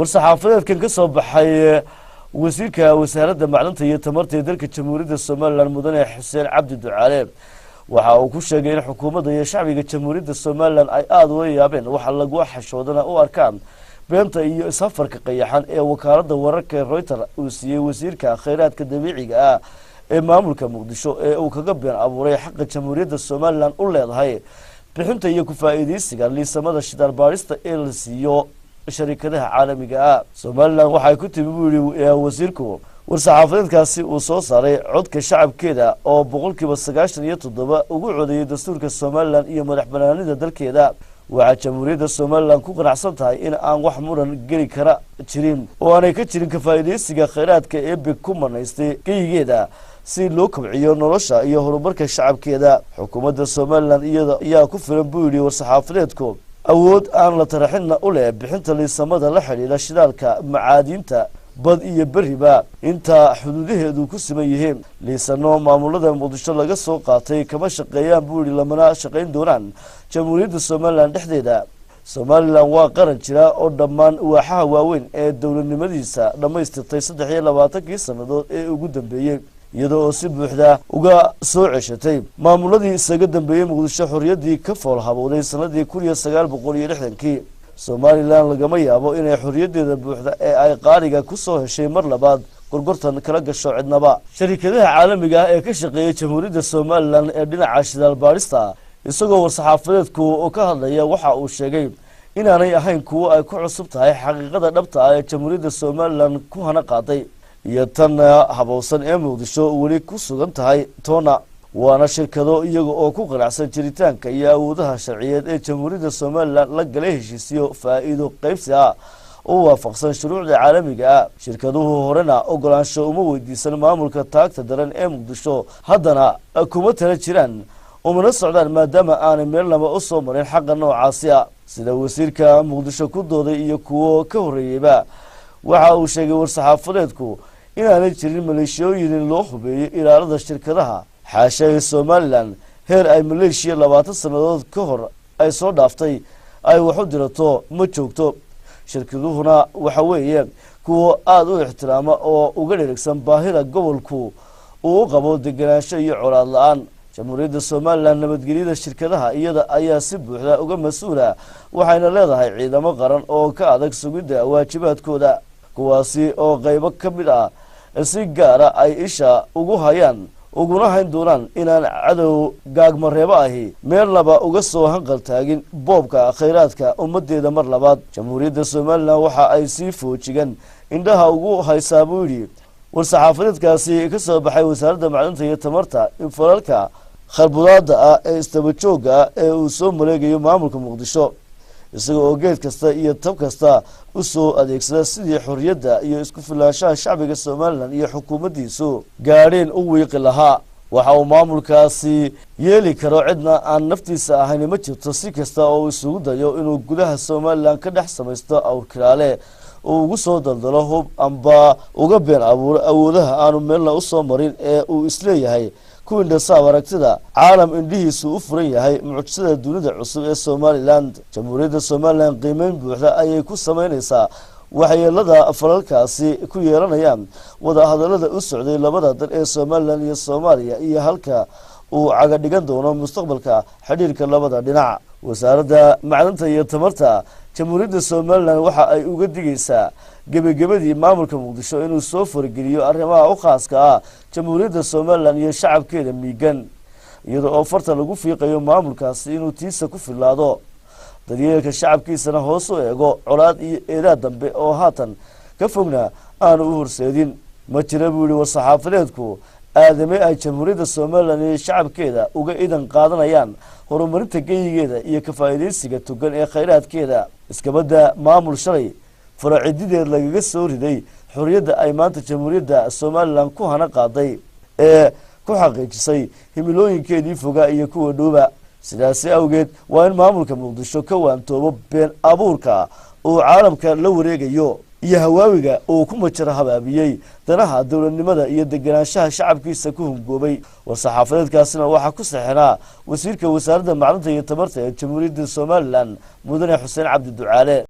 war-saxaafadeedkan ka soo baxay wasiirka wasaaradda macdanta iyo tamarta ee dalka jamhuuriyadda somalilan mudane xuseen cabdi ducaale waxa uu ku sheegay in xukuumadda iyo shacbiga jamhuuriyadda somalilan ay aada uga yaabeen waxa lagu xashoodana u arkaan beenta iyo safarka qayaxan ee wakaaladda wararka ee Reuters uu siiyey wasiirka kheyraadka dabiiciga ah ee maamulka muqdisho ee uu kaga been abuuray xaqa jamhuuriyadda somalilan u leedahay bixinta iyo ku faa'iideysiga liisamada shidaal baarista ee la siiyo sharikadaha caalamiga ah. Somaliland waxay ku timi buu yiri wasiirku war-saxaafadeedkaasi uu soo saaray codka shacabkeeda oo 97% ugu codeeyay dastuurka Somaliland iyo madaxbannaanida dalkeeda. waxa jamhuuriyadda Somaliland ku qanacsan tahay in aan wax muran geli kara jirin oo aanay ka jirin ka faa'iideysiga kheyraadka ee ku manaystay geyigeeda si loo kobciyo nolosha iyo horumarka shacabkeeda. xukuumadda Somaliland iyada ku filan buu yiri war-saxaafadeedku awood aan la taraxinna u leh bixinta liisamada la xiriira shidaalka macaadiinta bad iyo bariba inta xuduudaheedu ku siman yihiin. liisano maamulada muqdisho laga soo qaatay kama shaqeeyaan buu yiri lamana shaqeyn doonaan jamhuuriyadda Somaliland dhexdeeda. Somaliland waa qaran jira oo dhammaan waaxaha waaweyn ee dowladnimadiisa dhamaystirtay 23 sanadood ee ugu dambeeyay iyadoo si buuxda uga soo ceshatay maamuladii isaga dambeeyay muqdisho xorriyadii ka fool habowday sanadii 1960kii. Somaliland lagama yaabo inay xorriyadeeda buuxda ee ay qaariga ku soo heshay mar labaad gorgortan kala gasho cidnaba. sharikadaha caalamiga ah ee ka shaqeeya jamhuuriyadda Somaliland ee dhinaca shidaal baarista isagoo war-saxaafadeedku ka hadlaya waxa uu sheegay inaanay ahayn kuwo ay ku cusub tahay xaqiiqada dhabta ah ee jamhuuriyadda Somaliland ku hana qaaday iyo tan habowsan ee muqdisho wali ku sugan tahay toona. waana shirkado iyaga oo ku qanacsan jiritaanka iyo awoodaha sharciyeed ee jamhuuriyadda Somaliland la galay heshiisyo faa'iido qaybsi ah oo waafaqsan shuruucda caalamiga ah. shirkaduhu horena ogolaansho uma weydiisan maamulka taagta daran ee muqdisho haddana kuma tala jiraan umana socdaan maadaama aanay meelnaba u soo marin xaqa noocaasi ah sida wasiirka muqdisho ku dooday iyo kuwo ka horreeyayba. waxa uu sheegay war-saxaafadeedku inaanay jirin maleeshiyooyin loo hubeeyay ilaalada shirkadaha xaasha Somaliland heer ay Malaysia 20 sanadood ka hor ay soo dhaaftay ay wax u dirato ma joogto. shirkaduhuna waxa weeye kuwa aad u ixtiraama oo uga dheregsan baahida gobolku uu qabo deganaansho iyo colaad la'aan. jamhuuriyadda Somaliland nabadgelyada shirkadaha iyada ayaa si buuxda uga mas'uula waxayna leedahay ciidamo qaran oo ka adag sugidda waajibaadkooda kuwaasi oo qaybo ka mid ah si gaara ay isha ugu hayaan uguna hayn doonaan inaan cadow gaagmareebo ahi meel laba uga soo hanqal taagin boobka kheyraadka ummadeeda mar labaad. jamhuuriyadda Somaliland waxa ay sii foojigan indhaha ugu haysaa buu yiri war-saxaafadeedkaasi ka soo baxay wasaaradda macdanta iyo tamarta in falalka kharbudaada ah ee istabajooga ee uu soo maleegayo maamulka muqdisho isaga oo geed kasta iyo tab kasta u soo adeegsada sidii xorriyadda iyo isku filaanshaha shacbiga Somaliland iyo xukuumaddiisu gaadheen u wiiqi lahaa. waxa uu maamulkaasi yeeli karo cidna aan naftiisa ahayn ma jirto si kasta oo isugu dayo inuu gudaha Somaliland ka dhex samaysto awrkiraale oo ugu soo daldalo hub amba uga been abuuro awoodaha aanu meelna u soo marin ee uu isleeyahay kuwii dhasaab aragtida caalam indhihiisu u furan yahay mucjisada dunida cusub ee Somaliland. jamhuuriyadda Somaliland qiimeyn buuxda ayay ku sameynaysaa waxyeelada falalkaasi ku yeelanayaan wada hadallada u socday labada dal ee Somaliland iyo Soomaaliya iyo halka uu caga dhigan doono mustaqbalka xiriirka labada dhinac. wasaaradda macdanta iyo tamarta jamhuuriyadda Somaliland waxa ay uga digaysaa gabagabadii maamulka muqdisho inuu soo fargeliyo arrimaha u khaaska ah jamhuuriyadda Somaliland iyo shacabkeeda miigan iyadoo oo farta lagu fiiqayo maamulkaasi inuu tiisa ku filaado daryeelka shacabkiisana hoos u eego colaad iyo eedaad dambe oo haatan ka fogna aanu u horseedin. ma jira buu yiri war-saxaafadeedku aadame ay jamhuuriyadda Somaliland iyo shacabkeeda uga idan qaadanayaan horumarinta geyigeeda iyo ka faa'iideysiga tugan ee kheyraadkeeda. iskabada maamul shalay faracidideed lagaga soo riday xorriyadda ay maanta jamhuuriyadda Somaliland ku hana qaaday ee ku xaqiijisay himilooyinkeedii fogaa iyo kuwa dhooba. sidaasi awgeed waa in maamulka muqdisho ka waantoobo been abuurka oo caalamka la wareegayo iyo hawaawiga uu ku majara habaabiyey danaha dowladnimada iyo deganaanshaha shacabkiisa ku hungoobay. war-saxaafadeedkaasina waxaa ku saxinaa wasiirka wasaaradda macdanta iyo tamarta ee jamhuuriyadda Somaliland mudane xuseen cabdi ducaale.